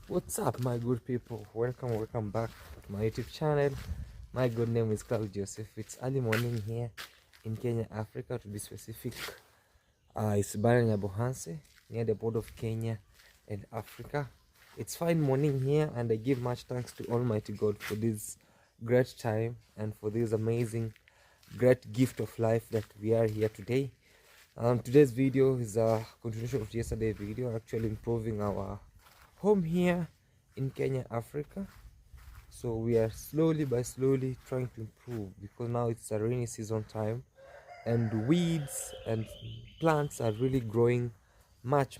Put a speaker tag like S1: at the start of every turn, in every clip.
S1: What's up, my good people? Welcome back to my YouTube channel. My good name is Claude Joseph. It's early morning here in Kenya, Africa, to be specific. It's Buhanse, near the border of Kenya and Africa. It's fine morning here, and I give much thanks to Almighty God for this great time and for this amazing, great gift of life that we are here today. Today's video is a continuation of yesterday's video, actually improving our home here in Kenya, Africa. So we are slowly trying to improve, because now it's a rainy season time and weeds and plants are really growing much.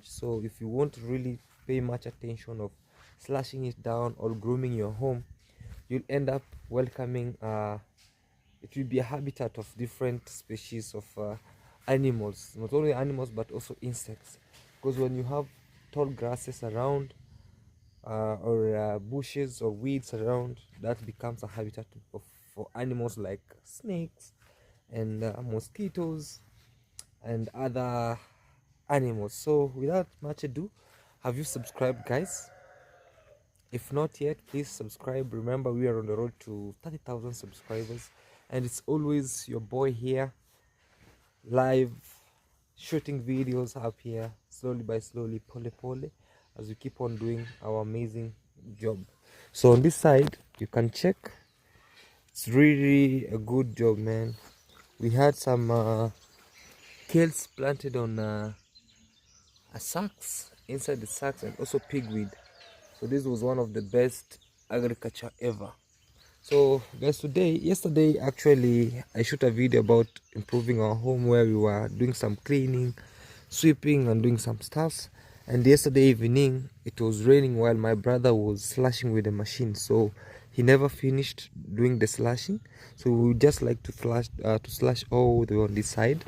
S1: So if you want to really pay much attention of slashing it down or grooming your home, you'll end up welcoming it will be a habitat of different species of animals, not only animals but also insects, because when you have tall grasses around or bushes or weeds around, that becomes a habitat for animals like snakes and mosquitoes and other animals. So without much ado, have you subscribed, guys? If not yet, please subscribe. Remember, we are on the road to 30,000 subscribers, and it's always your boy here, live shooting videos up here, slowly by slowly, pole, as we keep on doing our amazing job. So on this side, you can check, it's really a good job, man. We had some kales planted on a sacks, inside the sacks, and also pigweed. So this was one of the best agriculture ever. So guys, yesterday actually I shot a video about improving our home, where we were doing some cleaning, sweeping and doing some stuff. And yesterday evening it was raining while my brother was slashing with the machine, so he never finished doing the slashing. So we would just like to slash all the way on this side,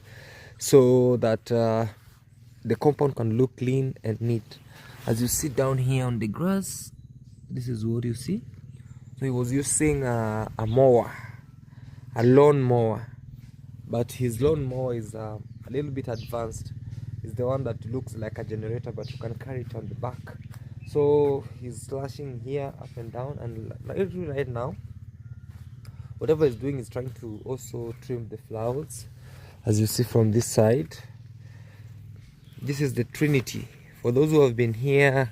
S1: so that the compound can look clean and neat. As you see down here on the grass, this is what you see. So he was using a mower, a lawn mower, but his lawn mower is a little bit advanced. It's the one that looks like a generator, but you can carry it on the back. So he's slashing here up and down, and right now whatever he's doing is trying to also trim the flowers. As you see from this side, this is the Trinity. For those who have been here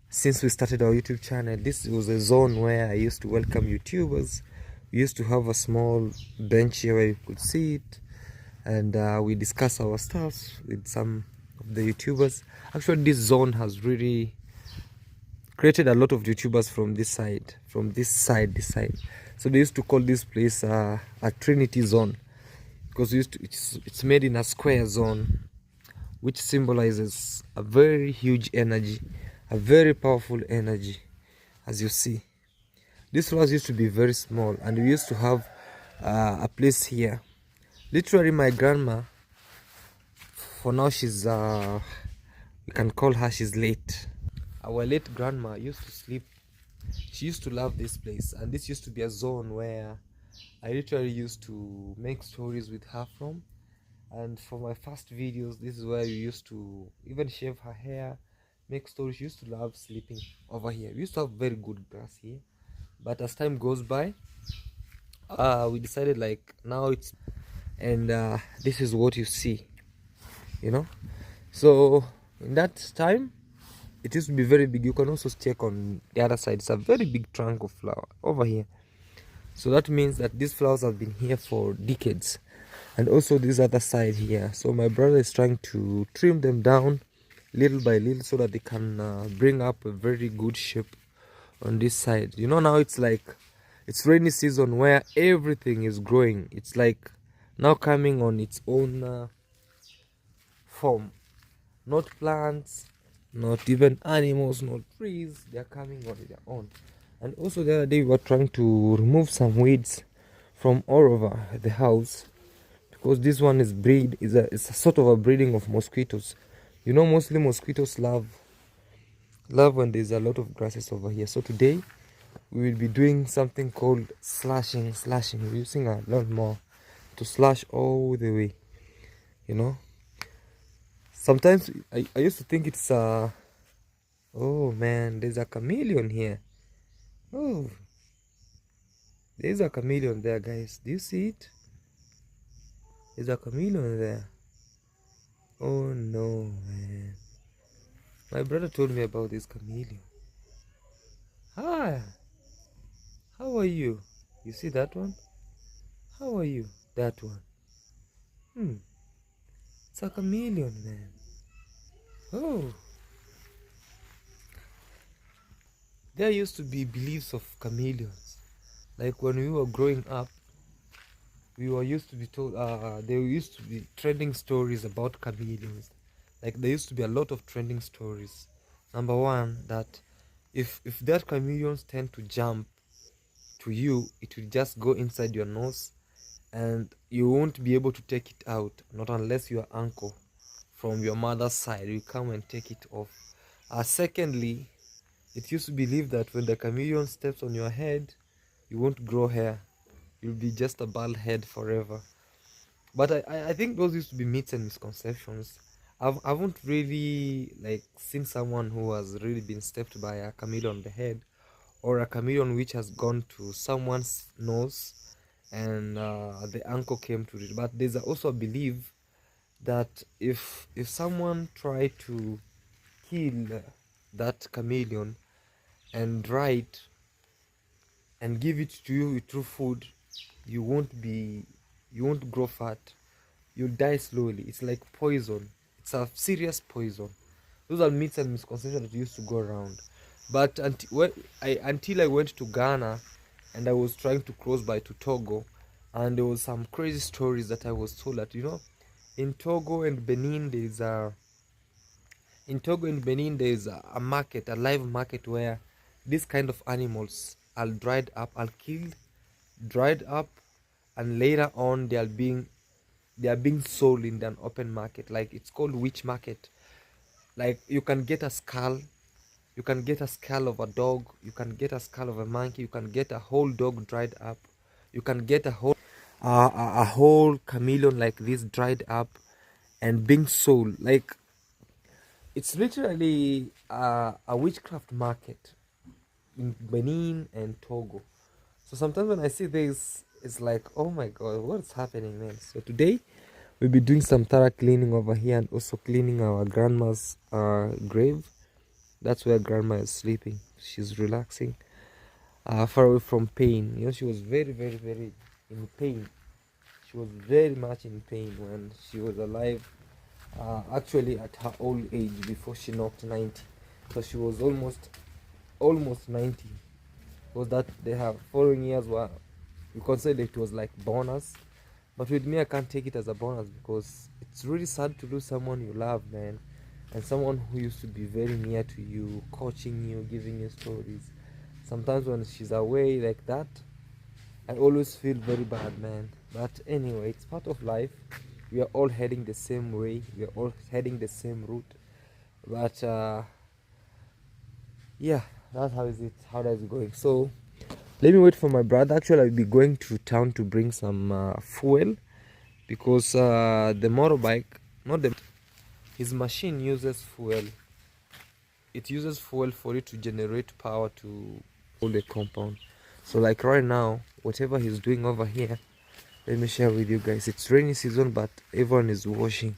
S1: since we started our YouTube channel, this was a zone where I used to welcome YouTubers. We used to have a small bench here where you could sit, and we discuss our stuff with some of the YouTubers. Actually, this zone has really created a lot of YouTubers from this side, this side. So they used to call this place a Trinity zone, because it's made in a square zone, which symbolizes a very huge energy, a very powerful energy. As you see, these flowers used to be very small, and we used to have a place here. Literally, my grandma, for now she's we can call her, she's late. Our late grandma used to sleep, she used to love this place, and this used to be a zone where I literally used to make stories with her from. And for my first videos, this is where we used to even shave her hair, make stories. She used to love sleeping over here. We used to have very good grass here, but as time goes by, we decided like now it's, and this is what you see, you know. So in that time it used to be very big. You can also check on the other side, it's a very big trunk of flower over here. So that means that these flowers have been here for decades. And also this other side here, so my brother is trying to trim them down little by little, so that they can bring up a very good shape on this side. You know, now it's like it's rainy season where everything is growing. It's like now coming on its own form. Not plants, not even animals, not trees, they are coming on their own. And also the other day we were trying to remove some weeds from all over the house, because this one is it's a sort of a breeding of mosquitoes. You know, mostly mosquitoes love when there's a lot of grasses over here. So today we will be doing something called slashing. We're using a lawnmower to slash all the way, you know. Sometimes I used to think it's oh man, there's a chameleon here. Oh, there's a chameleon there, guys. Do you see it? There's a chameleon there. Oh no, man. My brother told me about this chameleon. Hi, how are you? You see that one? How are you? That one. It's a chameleon, man. Oh, there used to be beliefs of chameleons. Like when we were growing up, we were used to be told, there used to be trending stories about chameleons. Like there used to be a lot of trending stories. Number one, that if that chameleons tend to jump to you, it will just go inside your nose and you won't be able to take it out, not unless your uncle from your mother's side will come and take it off. Secondly, it used to believe that when the chameleon steps on your head, you won't grow hair. You'll be just a bald head forever. But I think those used to be myths and misconceptions. I haven't really like seen someone who has really been stepped by a chameleon on the head, or a chameleon which has gone to someone's nose and the uncle came to it. But there's also a belief that if someone tried to kill that chameleon and dry it and give it to you through food, you won't grow fat. You'll die slowly. It's like poison. It's a serious poison. Those are myths and misconceptions that used to go around. But until I went to Ghana and I was trying to cross by to Togo, and there was some crazy stories that I was told that, you know, in Togo and Benin there's a market, a live market, where this kind of animals are dried up, and later on they are being sold in an open market. Like it's called witch market. Like you can get a skull, you can get a skull of a dog, you can get a skull of a monkey, you can get a whole dog dried up, you can get a whole chameleon like this dried up and being sold. Like it's literally a witchcraft market in Benin and Togo. So sometimes when I see this, it's like, oh my god, what's happening, man? So today we'll be doing some thorough cleaning over here and also cleaning our grandma's grave. That's where grandma is sleeping. She's relaxing, far away from pain. You know, she was very, very, very in pain. She was very much in pain when she was alive. Actually, at her old age, before she knocked 90, so she was almost 90. Was that they have following years were, we consider it was like bonus, but with me I can't take it as a bonus because it's really sad to lose someone you love, man, and someone who used to be very near to you, coaching you, giving you stories. Sometimes when she's away like that, I always feel very bad, man. But anyway, it's part of life. We are all heading the same way, we are all heading the same route. But yeah, that's how is it, how does it going. So let me wait for my brother. Actually, I'll be going to town to bring some fuel, because the motorbike, not the his machine uses fuel. It uses fuel for it to generate power to all the compound. So like right now, whatever he's doing over here, let me share with you guys. It's rainy season, but everyone is washing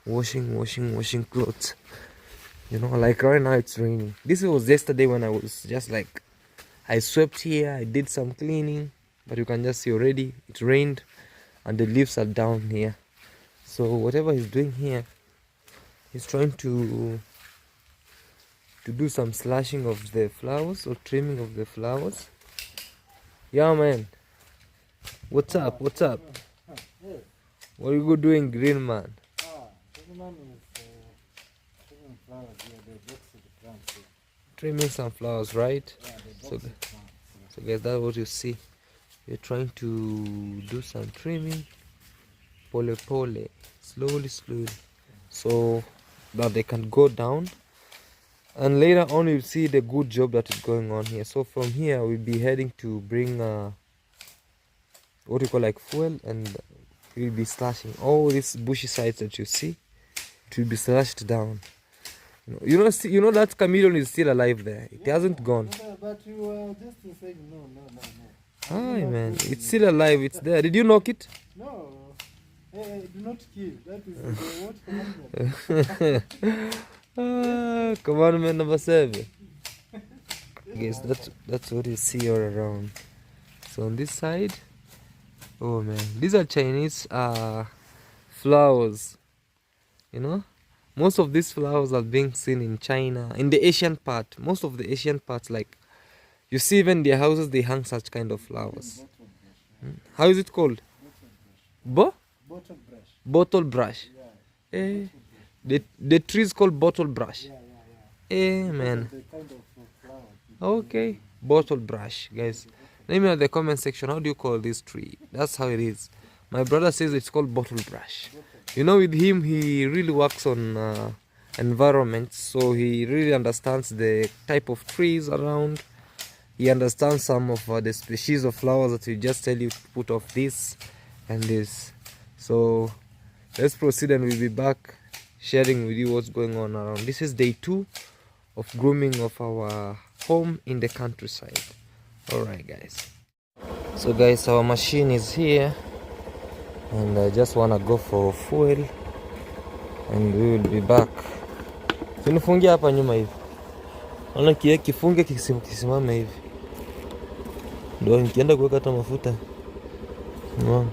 S1: clothes. You know, like right now it's raining. This was yesterday when I was just like, I swept here, I did some cleaning, but you can just see already it rained and the leaves are down here. So whatever he's doing here, he's trying to do some slashing of the flowers or trimming of the flowers. Yeah, man. What's up? What's up? What are you doing, green man? Trimming some flowers, right? So guys, that's what you see. We're trying to do some trimming pole pole, slowly, slowly, so that they can go down. And later on, you'll see the good job that is going on here. So from here, we'll be heading to bring what we call like fuel, and we'll be slashing all these bushy sides that you see. It will be slashed down. You know that chameleon is still alive there. It hasn't gone.
S2: But you were just saying no.
S1: Hi man, it's still alive. It's there. Did you knock it?
S2: No. Hey, do not kill. That is what commandment.
S1: Commandment number 7. Guys, that's what you see all around. So on this side, oh man, these are Chinese flowers. You know, most of these flowers are being seen in China, in the Asian part. Most of the Asian parts, like you see, even their houses, they hang such kind of flowers. How is it called? Bottle brush. Bottle brush. Yeah. The tree is called bottle brush. Yeah. Man. Okay, bottle brush, guys. Let me know in the comment section, how do you call this tree? That's how it is. My brother says it's called bottle brush. You know, with him, he really works on environment, so he really understands the type of trees around. He understands some of the species of flowers that we just tell you to put off this and this. So let's proceed, and we'll be back sharing with you what's going on around. This is day 2 of grooming of our home in the countryside. Alright guys, so guys, our machine is here, and I just wanna go for fuel, and we will be back. Sinifungia hapa nyuma hivi, ona kifunge kisimame hivi, ndio nikienda kuweka hata mafuta. No.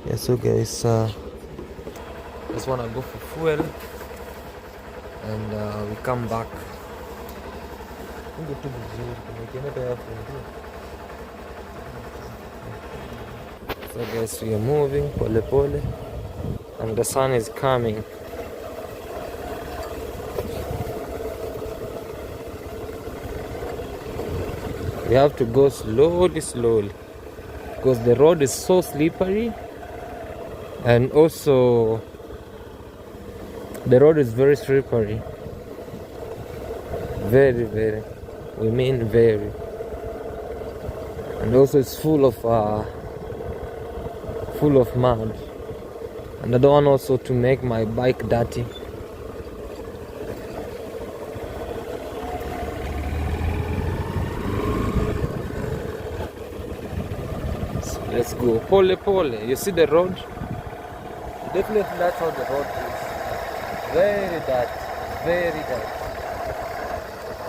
S1: Yeah, so guys, just wanna go for fuel, and we come back. So guys, we are moving pole pole, and the sun is coming. We have to go slowly because the road is so slippery, and also the road is very slippery. Very, we mean very. And also it's full of mud, and I don't want also to make my bike dirty. So let's go pole pole. You see the road? Definitely that's how the road is. Very dirty.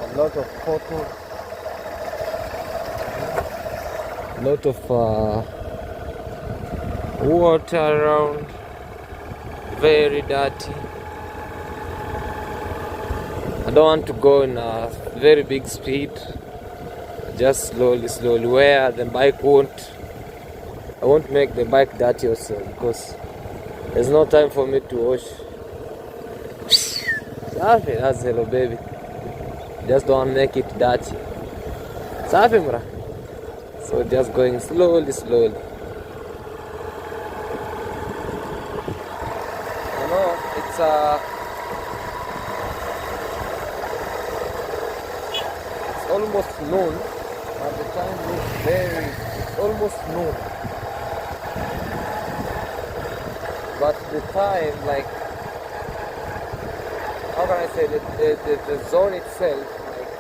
S1: A lot of potholes, a lot of water around, very dirty. I don't want to go in a very big speed, just slowly, where the bike I won't make the bike dirty also, because there's no time for me to wash. That's hello baby. Just don't make it dirty. So just going slowly. You know, it's almost noon. At the time looks it's almost noon. But the time, like, how can I say, the zone itself, like,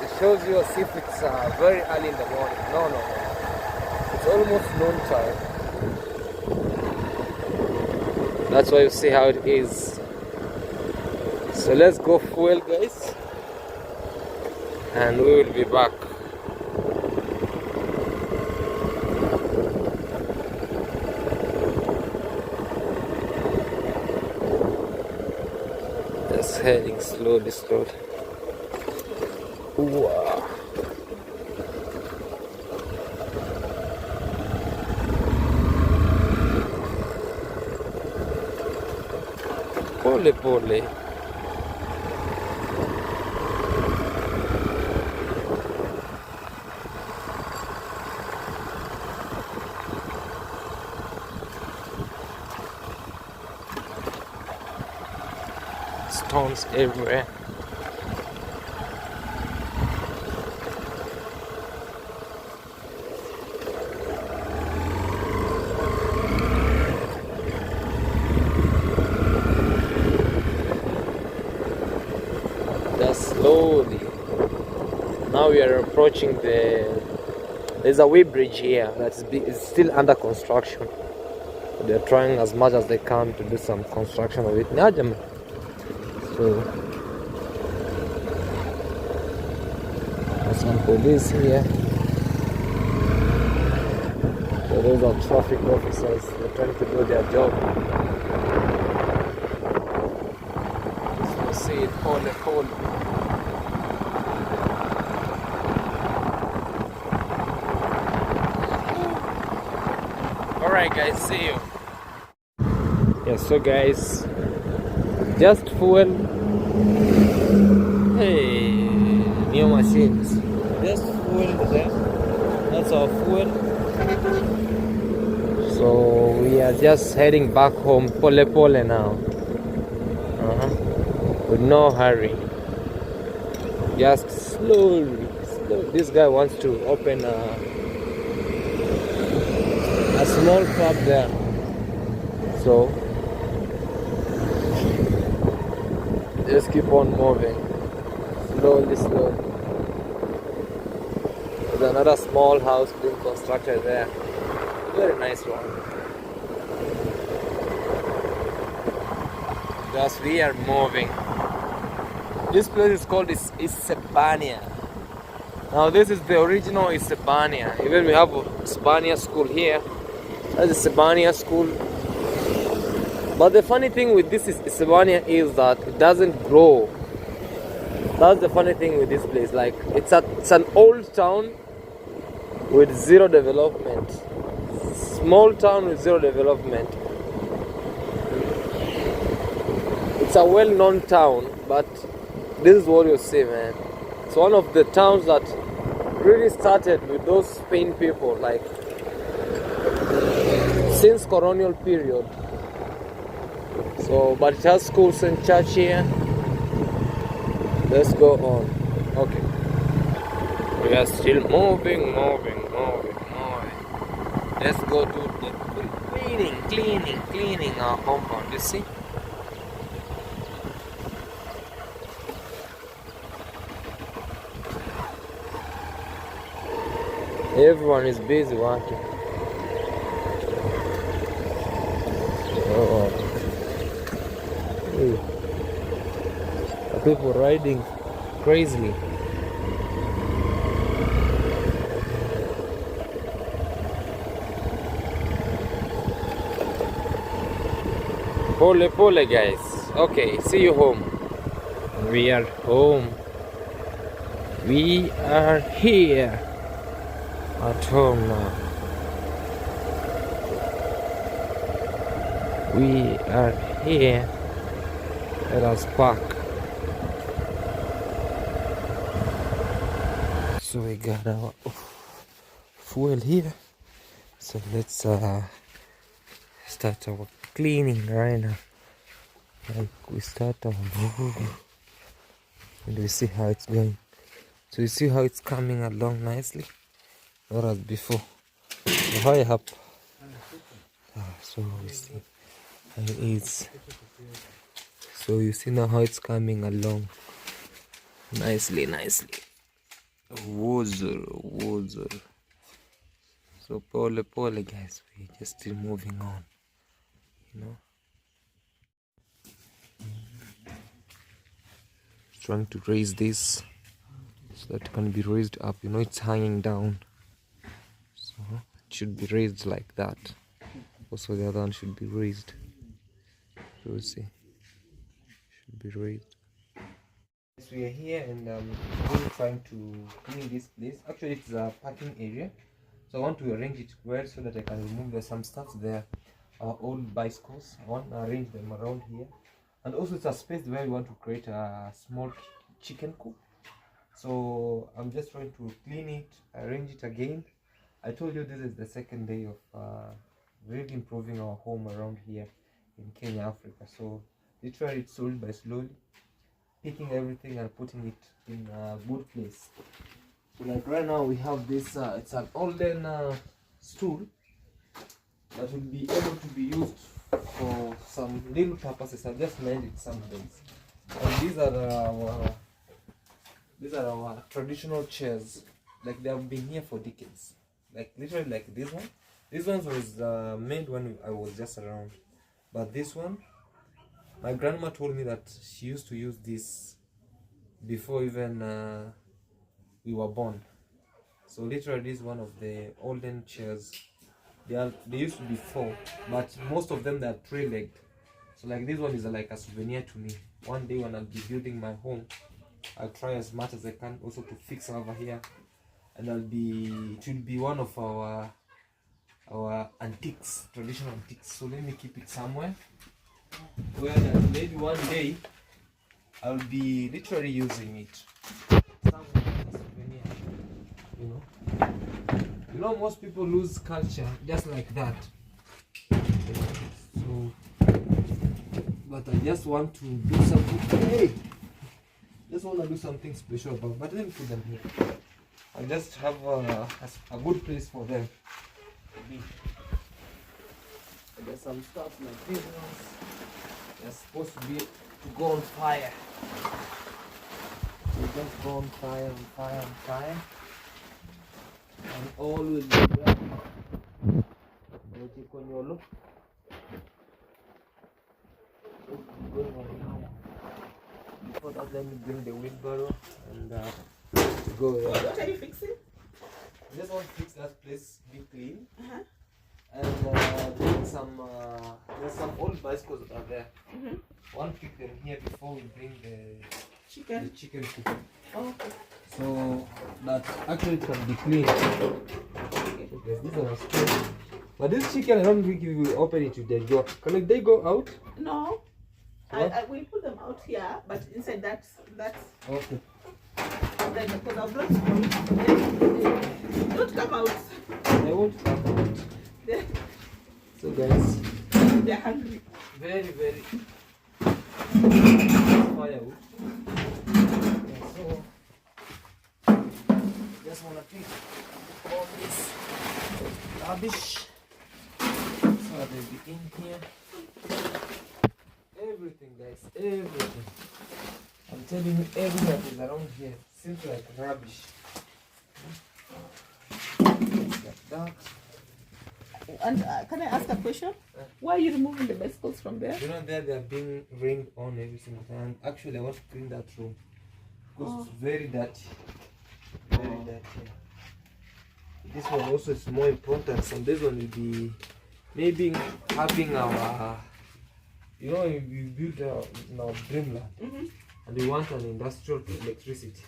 S1: it shows you as if it's very early in the morning. No. It's almost noon time. That's why you see how it is. So let's go fuel, guys, and we will be back. Just heading slowly. Wow. Pole. stones everywhere. Just slowly. Now we are approaching there's a way bridge here that's is still under construction. They're trying as much as they can to do some construction of it. So there's some police here. So those are traffic officers. They're trying to do their job. So you see it all. Alright guys, see you. Yeah, so guys, just fuel. Hey, new machines. Just fuel there. That's our fuel. So we are just heading back home, pole now. With no hurry. Just slowly. This guy wants to open a small shop there. So just keep on moving. Slowly. There's another small house being constructed there. Very nice one. Thus we are moving. This place is called Isebania. Now this is the original Isebania. Even we have Isebania school here. That's Isebania school. But the funny thing with this Isebania is that it doesn't grow. That's the funny thing with this place. Like it's an old town with zero development. Small town with zero development. It's a well-known town, but this is what you see, man. It's one of the towns that really started with those Spain people, like since colonial period. So, but it has schools and church here. Let's go on. Okay. We are still moving. Let's go to the cleaning our compound, you see? Everyone is busy working. Oh. Hey. Are people riding crazily? Pole guys. Okay, see you home. We are home. We are here at home now. We are here. Let us park. So we got our fuel here. So let's start our cleaning right now. Like we start our and we see how it's going. So you see how it's coming along nicely, not as before. So high up. So we see how it is. So you see now how it's coming along nicely. Wozer. So pole guys, we just still moving on, you know. Trying to raise this so that it can be raised up, you know. It's hanging down, so it should be raised like that. Also the other one should be raised, so we'll see, should be raised. Yes, we are here and we're trying to clean this place. Actually it's a parking area, so I want to arrange it well so that I can remove some stuff there. Old bicycles, I want to arrange them around here. And also it's a space where we want to create a small chicken coop. So I'm just trying to clean it, arrange it again. I told you this is the second day of really improving our home around here in Kenya, Africa. So literally it's slowly by slowly. picking everything and putting it in a good place. So like right now we have this, it's an olden stool that will be able to be used for some little purposes. I've just made it some days. And these are our traditional chairs. Like they have been here for decades. Like literally like this one. This one was made when I was just around. But this one, my grandma told me that she used to use this before even we were born. So literally this is one of the olden chairs. They used to be 4, but most of them they are 3-legged. So like this one is like a souvenir to me. One day when I'll be building my home, I'll try as much as I can also to fix over here, and it will be one of our antiques, traditional antiques. So let me keep it somewhere where maybe one day I'll be literally using it. Somewhere as a souvenir, you know. You know, most people lose culture just like that. So, but I just want to do something. Hey, just want to do something special about. But let me put them here. I just have a good place for them to be. There's some stuff like this ones. They're supposed to be to go on fire. So just go on fire, on fire, on fire. And all will be well. Before that, let me bring the wheelbarrow and go there.
S3: What are you fixing?
S1: I just want to fix that place, be clean. And bring some, there's some old bicycles that are there. One pick them here before we bring the chicken coop.
S3: Oh, okay.
S1: So that actually can be clean. Yes, these are still. But this chicken, I don't think you will open it with the door. Can they go out?
S3: No. I will put them out here, but inside that's
S1: Okay.
S3: then because I've not don't come out.
S1: They won't come out. So guys,
S3: They're hungry.
S1: very firewood. Yeah, so just wanna pick all this rubbish so they'll be in here. Everything guys, everything. I'm telling you, everything that is around here seems like rubbish. Like that.
S3: And can I ask a question? Why are you removing the bicycles from there?
S1: You know, there they are being rained on every single time. Actually, I want to clean that room because it's very dirty. Very dirty. This one also is more important. Some days one will be maybe having our, you know, we built our dreamland and we want an industrial electricity.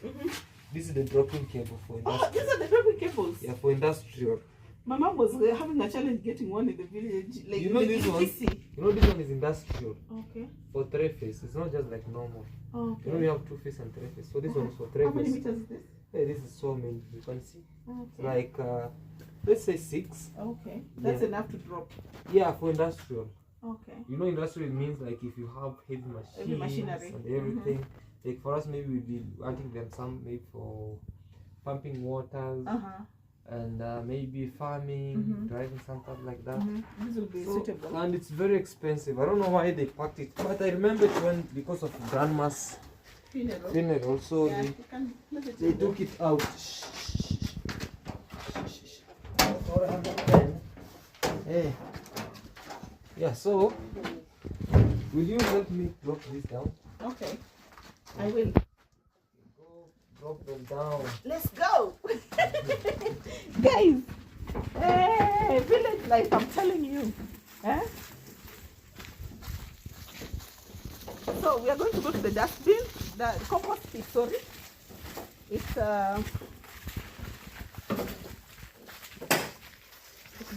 S1: This is the dropping cable for industrial.
S3: Oh, these are the dropping cables.
S1: Yeah, for industrial.
S3: My mom was having a challenge getting one in the village. Like,
S1: you know this one? You know this one is industrial.
S3: Okay.
S1: For 3-phase. It's not just like normal.
S3: Oh, okay.
S1: You know we have 2-phase and 3-phase. So this one is for 3-phase.
S3: How many meters is this?
S1: Hey, this is so many. You can see.
S3: Okay.
S1: Like let's say 6.
S3: Okay. That's enough to drop.
S1: Yeah, for industrial.
S3: Okay.
S1: You know, industrial means like if you have heavy machines
S3: Heavy machinery
S1: and everything. Like for us, maybe we'll be wanting them some maybe for pumping waters and maybe farming, driving something like that.
S3: This will be suitable.
S1: And it's very expensive. I don't know why they packed it, but I remember it when because of grandma's funeral. So
S3: Yeah,
S1: they took it out. Hey. Yeah, so will you help me drop this down?
S3: Okay. I will.
S1: Go drop them down.
S3: Let's go. Guys. Hey, village life, I'm telling you. Eh? So we are going to go to the dustbin, the compost pit, sorry. It's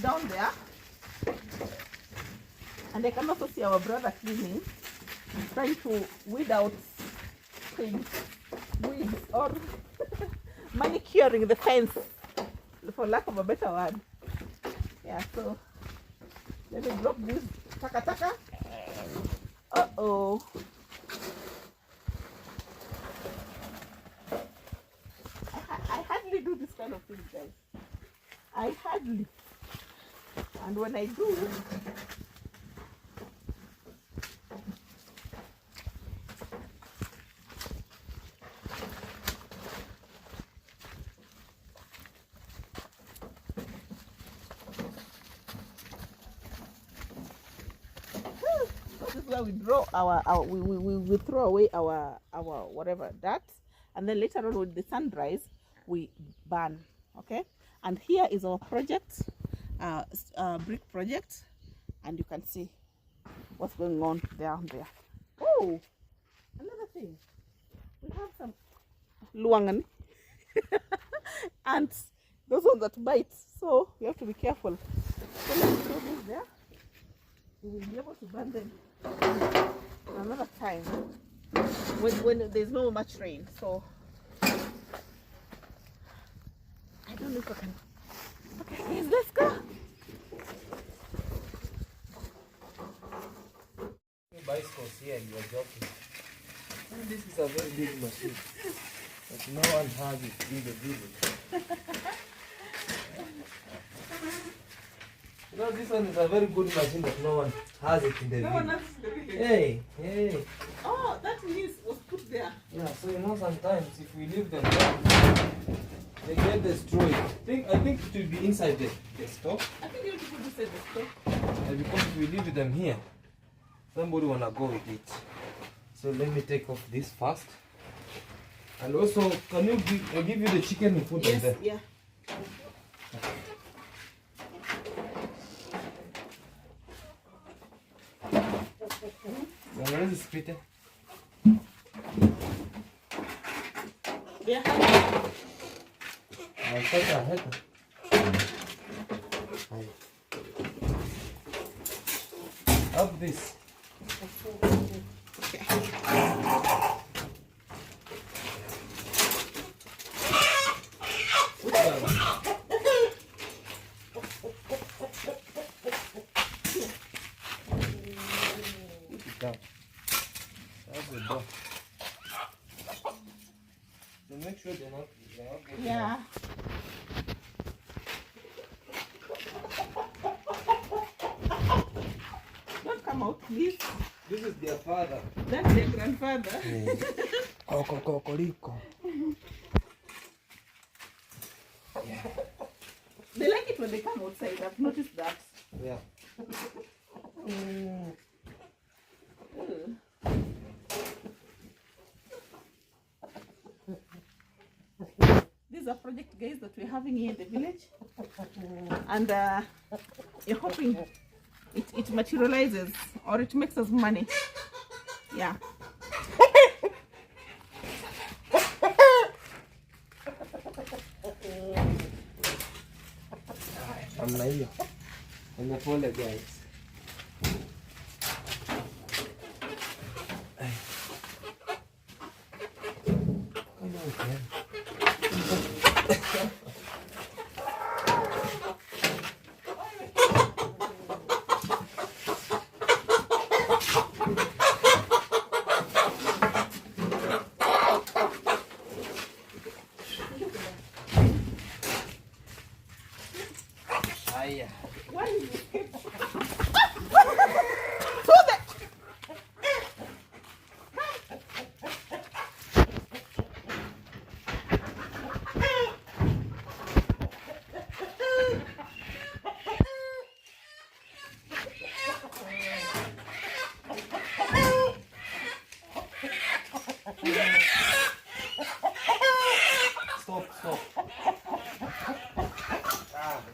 S3: down there. And I can also see our brother cleaning, trying to weed out things, weeds, or manicuring the fence, for lack of a better word. Yeah, so let me drop this taka. Uh-oh. kind of things, guys. I hardly. And when I do, this is where we draw we throw away our whatever that, and then later on when the sun dries, we burn. Okay, and here is our project, brick project, and you can see what's going on down there. Oh, another thing, we have some luangan ants, those ones that bite, so we have to be careful. So let's throw this there. We will be able to burn them another time when there's no much rain. So I don't know if I can. Okay, guys, let's go.
S1: Bicycles here, you are joking. This is a very big machine, but no one has it in the village. You know, this one is a very good machine, but no one has it in the village. Hey, hey.
S3: Oh, that means was put there.
S1: Yeah, so you know sometimes if we leave them there, they get destroyed. I think it will be inside the stove.
S3: I think you have to put this in the stove.
S1: Because if we leave them here, somebody wanna go with it. So let me take off this first. And also, can you give you the chicken and put them there?
S3: Yeah.
S1: Where is the split?
S3: Yeah.
S1: I'll take a head. Up this. That's the door. So make sure they're not getting
S3: Yeah. Don't come out, please.
S1: This is their father.
S3: That's their grandfather.
S1: Cocorico. Yeah.
S3: They like it when they come outside. I've noticed that.
S1: Yeah.
S3: This is a project, guys, that we're having here in the village, and you're hoping it materializes or it makes us money. Yeah.
S1: I'm not I'm not full of guys. Come on, man.
S3: Why is it?
S1: Stop.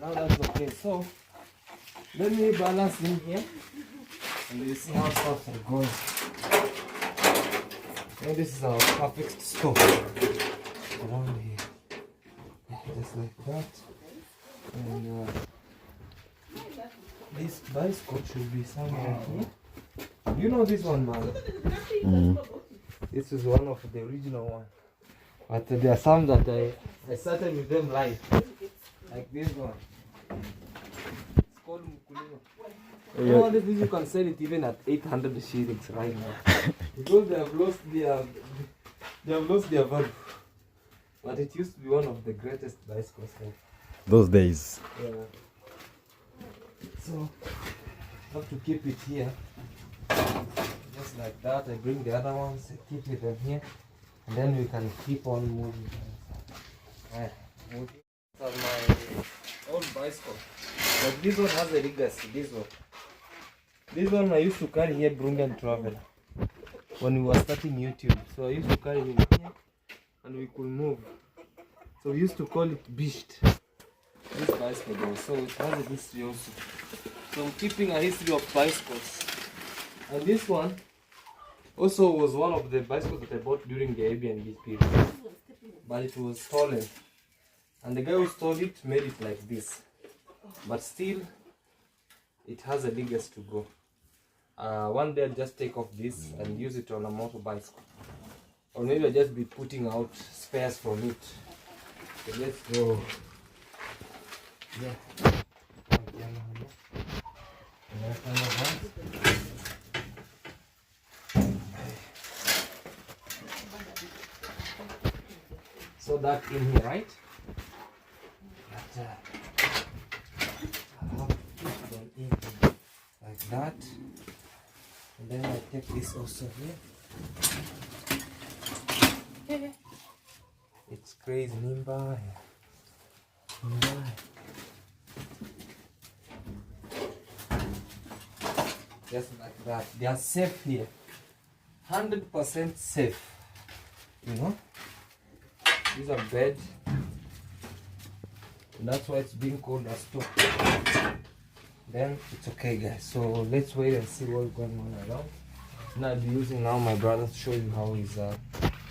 S1: Now that's okay. So let me balance in here and you see how soft it goes. And this is our perfect stop around here. Just like that. And this bicycle should be somewhere here. You know this one, man. This is one of the original one. But there are some that I started with them live. Like this one. It's called Mukulima. You know, this you can sell it even at 800 shillings right now. Because they have lost their value. But it used to be one of the greatest bicycles ever.
S2: Those days.
S1: Yeah. So I have to keep it here. Just like that. I bring the other ones, I keep it in here, and then we can keep on moving. Alright. These are my old bicycle. But this one has a legacy, this one. This one I used to carry here, Brungan Travel, when we were starting YouTube. So I used to carry him here, and we could move. So we used to call it Bisht. This bicycle though, so it has a history also. So I'm keeping a history of bicycles. And this one also was one of the bicycles that I bought during the Airbnb period. But it was stolen. And the guy who stole it made it like this. But still, it has a legacy to go. One day I'll just take off this and use it on a motor bicycle. Or maybe I'll just be putting out spares from it. So let's go. Yeah. So that in here, right? I'll have to put them in like that. And then I take this also here. It's crazy, Nimba. Just like that. They are safe here. 100% safe. You know? These are bed. And that's why it's being called a stock. Then it's okay, guys. So let's wait and see what's going on around. And I'll be using now my brother to show you how he's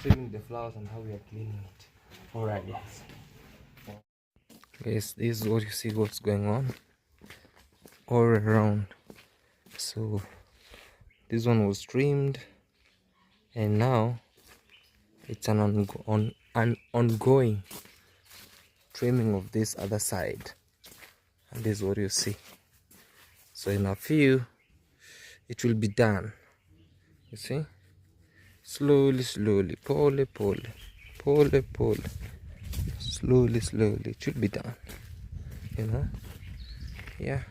S1: trimming the flowers and how we are cleaning it. Alright, guys. Guys, this is what you see what's going on all around. So this one was trimmed, and now it's an ongoing trimming of this other side, and this is what you see. So in a few it will be done. You see, slowly, pole, slowly, it should be done, you know. Yeah.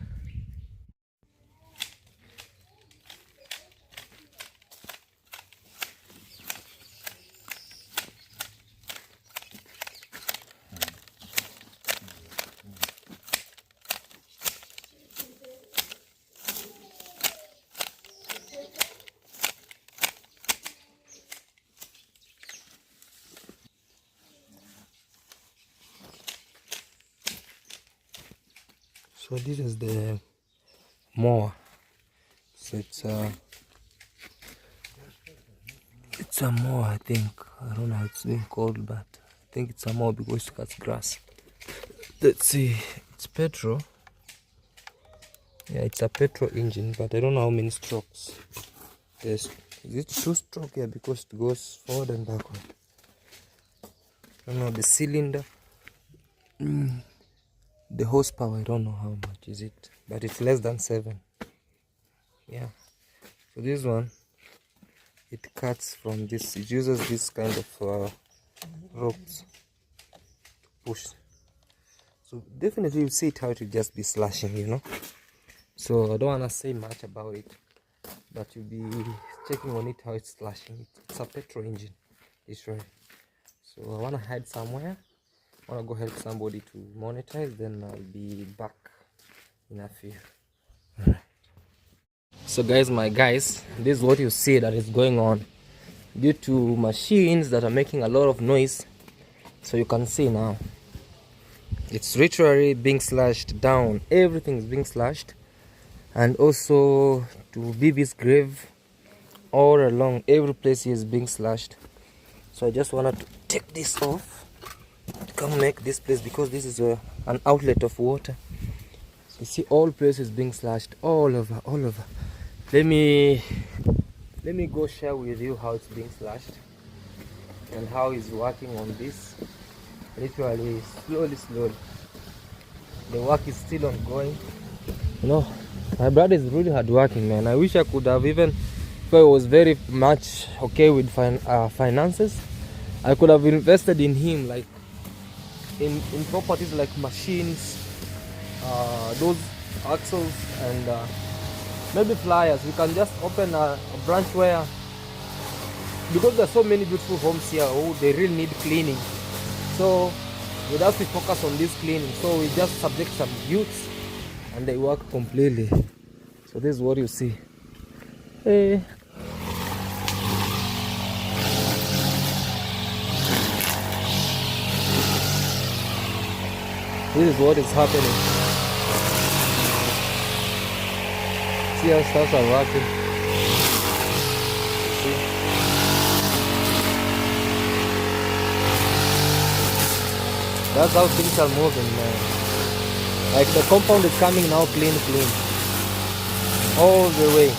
S1: So this is the mower. So it's a mower, I think. I don't know how it's being called, but I think it's a mower because it cuts grass. Let's see, it's petrol. Yeah, it's a petrol engine, but I don't know how many strokes. Is it 2-stroke? Yeah, because it goes forward and backward. I don't know the cylinder. The horsepower, I don't know how much is it, but it's less than 7. Yeah. So this one, it cuts from this. It uses this kind of ropes to push. So definitely you see it how it will just be slashing, you know. So I don't want to say much about it, but you'll be checking on it how it's slashing. It's a petrol engine. It's right. So I want to hide somewhere. I want to go help somebody to monetize, then I'll be back in a few. So guys, this is what you see that is going on due to machines that are making a lot of noise. So you can see now it's literally being slashed down. Everything is being slashed, and also to Bibi's grave, all along every place is being slashed. So I just wanted to take this off to come make this place, because this is an outlet of water. So you see all places being slashed all over. Let me go share with you how it's being slashed and how he's working on this. Literally slowly. The work is still ongoing. You know, my brother is really hard working, man. I wish I could have, even if I was very much okay with finances, I could have invested in him, like in properties like machines, those axles, and maybe flyers. We can just open a branch where, because there's so many beautiful homes here, they really need cleaning. So we'd have to focus on this cleaning. So we just subject some youths and they work completely. So this is what you see. Hey. This is what is happening. See how stuff are working. See? That's how things are moving, man. Like the compound is coming now clean. All the way.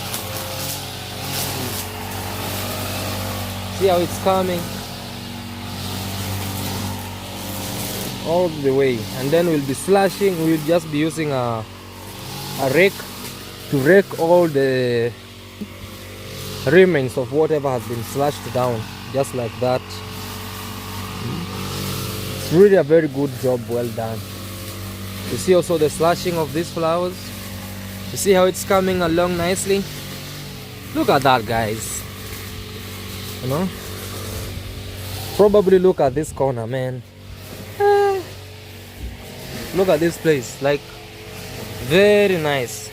S1: See how it's coming? All the way. And then we'll be slashing. We'll just be using a rake to rake all the remains of whatever has been slashed down. Just like that. It's really a very good job, well done. You see also the slashing of these flowers. You see how it's coming along nicely. Look at that, guys. You know, probably look at this corner, man. Look at this place, like very nice.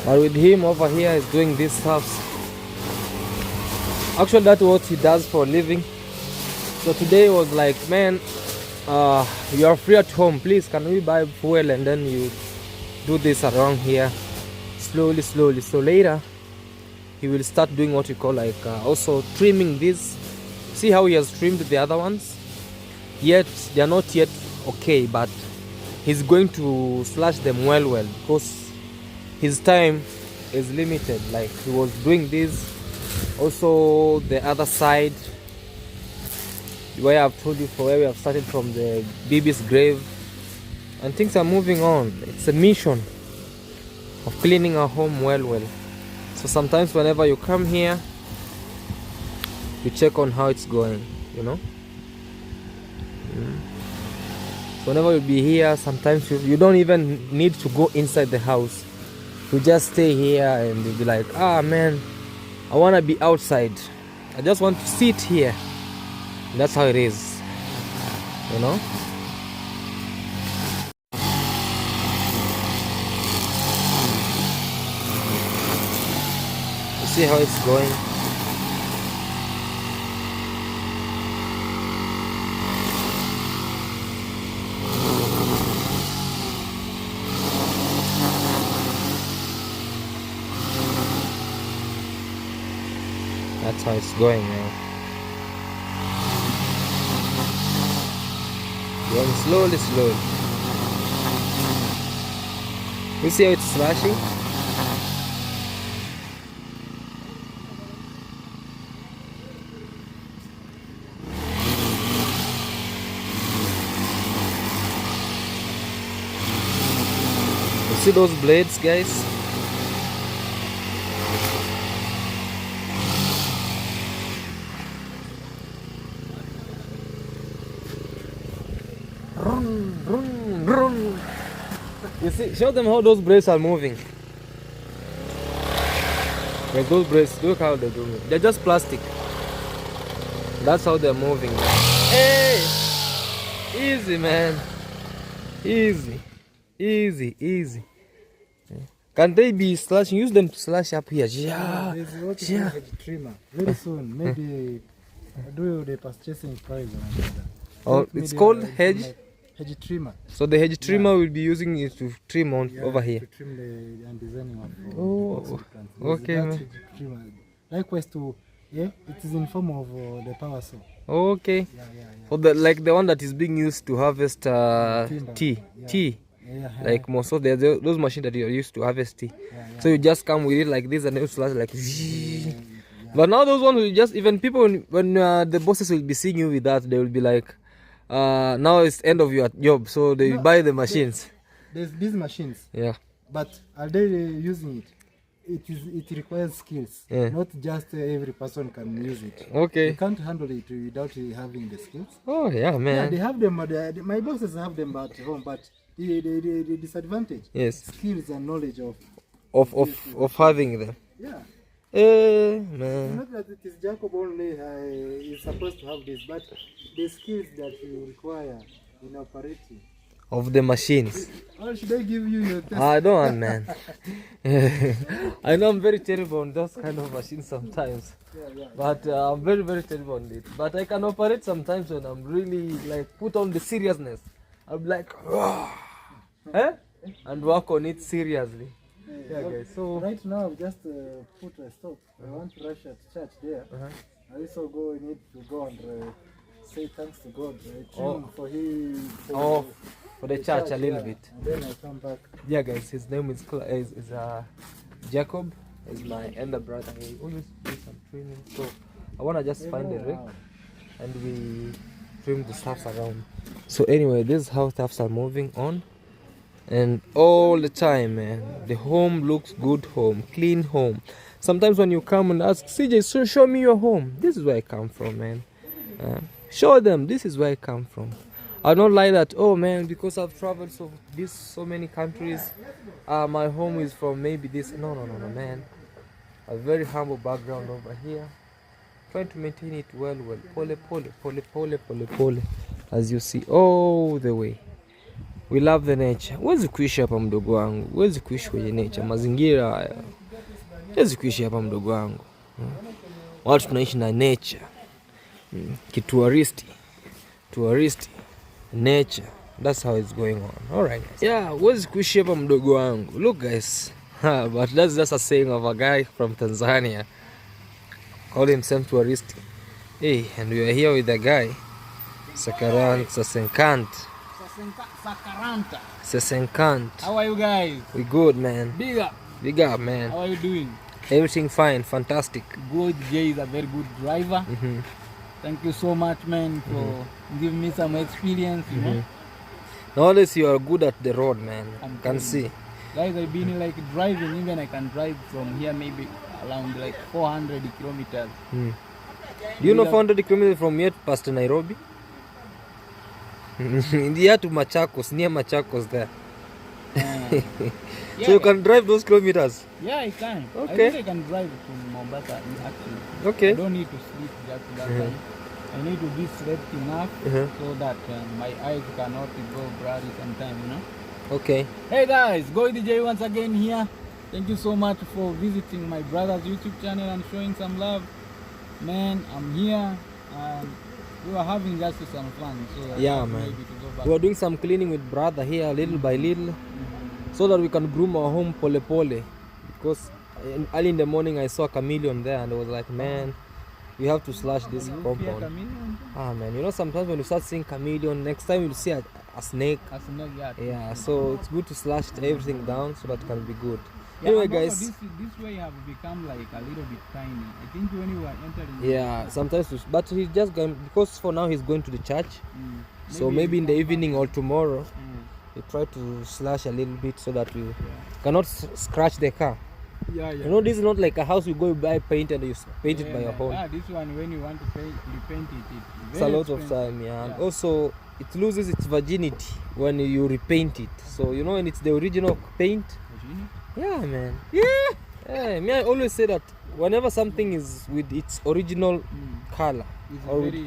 S1: But with him over here is doing this stuff. Actually, that's what he does for a living. So today was like, man, you are free at home, please can we buy fuel and then you do this around here slowly. So later he will start doing what you call like also trimming this. See how he has trimmed the other ones? Yet they are not yet okay, but he's going to slash them well because his time is limited. Like he was doing this, also the other side where I've told you for where we have started from the baby's grave, and things are moving on. It's a mission of cleaning our home well. So sometimes whenever you come here, you check on how it's going, you know. So whenever you be here, sometimes you don't even need to go inside the house. You just stay here and you'll be like, ah man, I want to be outside. I just want to sit here. And that's how it is, you know. You see how it's going. That's how it's going now. Going slowly. You see how it's slashing? You see those blades, guys? Run. You see, show them how those blades are moving. Like those blades, look how they're doing. They're just plastic. That's how they're moving. Hey! Easy, man. Easy. Can they be slashing? Use them to slash up here.
S2: There's what you call hedge trimmer. Very soon, maybe do the purchasing price.
S1: Oh, it's called hedge
S2: trimmer.
S1: So the hedge trimmer will be using it to trim on over here.
S2: To trim the and designing one.
S1: Oh, okay, man.
S2: Likewise to it is in form of the power saw.
S1: Okay.
S2: Yeah.
S1: So like the one that is being used to harvest tea. Like most of those machines that you are used to harvest tea. So you just come with it like this and you slash like. But now those ones will just, even people when the bosses will be seeing you with that, they will be like, now it's end of your job, so they buy the machines.
S2: There's these machines.
S1: Yeah.
S2: But are they using it? it requires skills.
S1: Yeah.
S2: Not just every person can use it.
S1: Okay.
S2: You can't handle it without having the skills.
S1: Oh yeah,
S2: Yeah,
S1: man.
S2: they have them. My bosses have them at home, but the disadvantage,
S1: Yes.
S2: skills and knowledge of
S1: Of having them.
S2: yeah.
S1: Man.
S2: Not that it is Jacob only is supposed to have this, but the skills that you require in operating.
S1: Of the machines.
S2: Or should I give you your test?
S1: I don't want, man. I know I'm very terrible on those kind of machines sometimes.
S2: Yeah.
S1: But I'm very, very terrible on it. But I can operate sometimes when I'm really like put on the seriousness. I'm like, eh? And work on it seriously. Yeah, guys. So
S2: Right now, I've just put a stop. I want to rush at church there. I also need to go and say thanks to God
S1: for the church a little bit.
S2: And then I come back.
S1: Yeah, guys. His name is Jacob. Is my elder brother. He always do some trimming. So I wanna just find a rig and we trim the stuffs around. So anyway, this is how stuffs are moving on. And all the time, man, the home looks good home, clean home. Sometimes when you come and ask CJ, so show me your home, this is where I come from, man. Show them this is where I come from. I don't lie that, oh man, because I've traveled so many countries, my home is from maybe this. No, man. A very humble background over here, trying to maintain it well. Pole, as you see all the way. We love the nature. Huwezi kuishi hapa mdogo wangu. Huwezi kuishi kwenye nature. Mazingira haya. Huwezi kuishi hapa mdogo wangu. Watu tunaishi na nature. Kitouristi. Nature. That's how it's going on. Alright guys. Yeah, huwezi kuishi hapa mdogo wangu. Look guys. But that's just a saying of a guy from Tanzania. Call himself tourist. Hey, and we are here with a guy. Sasenkant.
S4: How are you guys?
S1: We good, man.
S4: Big up.
S1: Big up, man.
S4: How are you doing?
S1: Everything fine, fantastic.
S4: Good. Jay is a very good driver. Thank you so much, man, for giving me some experience, you know.
S1: Nowadays you are good at the road, man. Can see.
S4: Guys, I've been like driving, even I can drive from here maybe around like 400 kilometers.
S1: Do you know 400 kilometers from here past Nairobi? India to Machakos, near Machakos there. So you can drive those kilometers?
S4: Yeah, I can.
S1: Okay.
S4: I think I can drive to Mombasa actually.
S1: Okay.
S4: I don't need to sleep just that time. I need to be slept enough so that my eyes cannot go blurry sometime, you know.
S1: Okay.
S4: Hey guys, Go DJ once again here. Thank you so much for visiting my brother's YouTube channel and showing some love. Man, I'm here and we are having just some fun. So
S1: yeah, man. We are doing some cleaning with brother here little by little so that we can groom our home pole. Because early in the morning I saw Chameleon there and I was like, man, we have to slash this compound. Man, you know sometimes when you start seeing Chameleon, next time you'll see a snake.
S4: A snake, yeah.
S1: Yeah, so it's good to slash everything down so that it can be good.
S4: Yeah,
S1: anyway, guys.
S4: This way have become like a little bit tiny. I think when you are entering.
S1: Yeah, sometimes, but he's just going because for now he's going to the church. So maybe in the evening or tomorrow, we try to slash a little bit so that we cannot scratch the car.
S4: Yeah.
S1: You know, this is not like a house you go buy paint and you paint it by your own.
S4: Yeah, this one when you want to repaint
S1: it's a lot of time, and also it loses its virginity when you repaint it. So you know, when it's the original paint. Yeah, man. Yeah, me I always say that whenever something is with its original color,
S4: it's
S1: or
S4: very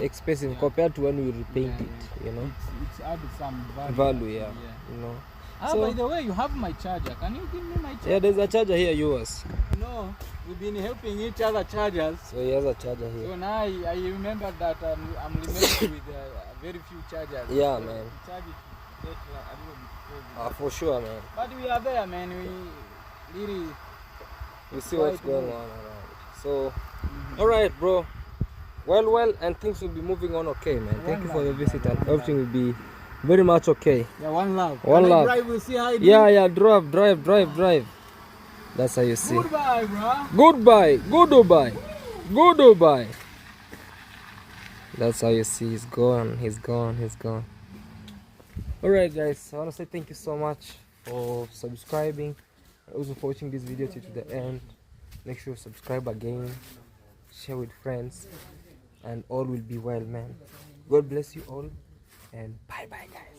S1: expensive compared to when we repaint it, you know.
S4: It's added some
S1: value, you know.
S4: So, by the way, you have my charger. Can you give me my charger?
S1: Yeah, there's a charger here, yours.
S4: No, we've been helping each other chargers.
S1: So he has a charger here.
S4: So now I remember that I'm limited with very few chargers.
S1: Yeah,
S4: so
S1: man.
S4: Charge it to get a little bit
S1: for sure, man.
S4: But we are there, man. We really.
S1: We see what's going on around. So, alright, bro. Well, and things will be moving on okay, man. Thank you for the visit, and everything will be very much okay.
S4: Yeah, one love.
S1: One love.
S4: Drive, we'll see how it
S1: yeah, drive. That's how you see.
S4: Goodbye, bro.
S1: Goodbye. That's how you see. He's gone. Alright, guys. I want to say thank you so much for subscribing, Also for watching this video till to the end. Make sure to subscribe again, share with friends, and all will be well, man. God bless you all, and bye bye guys.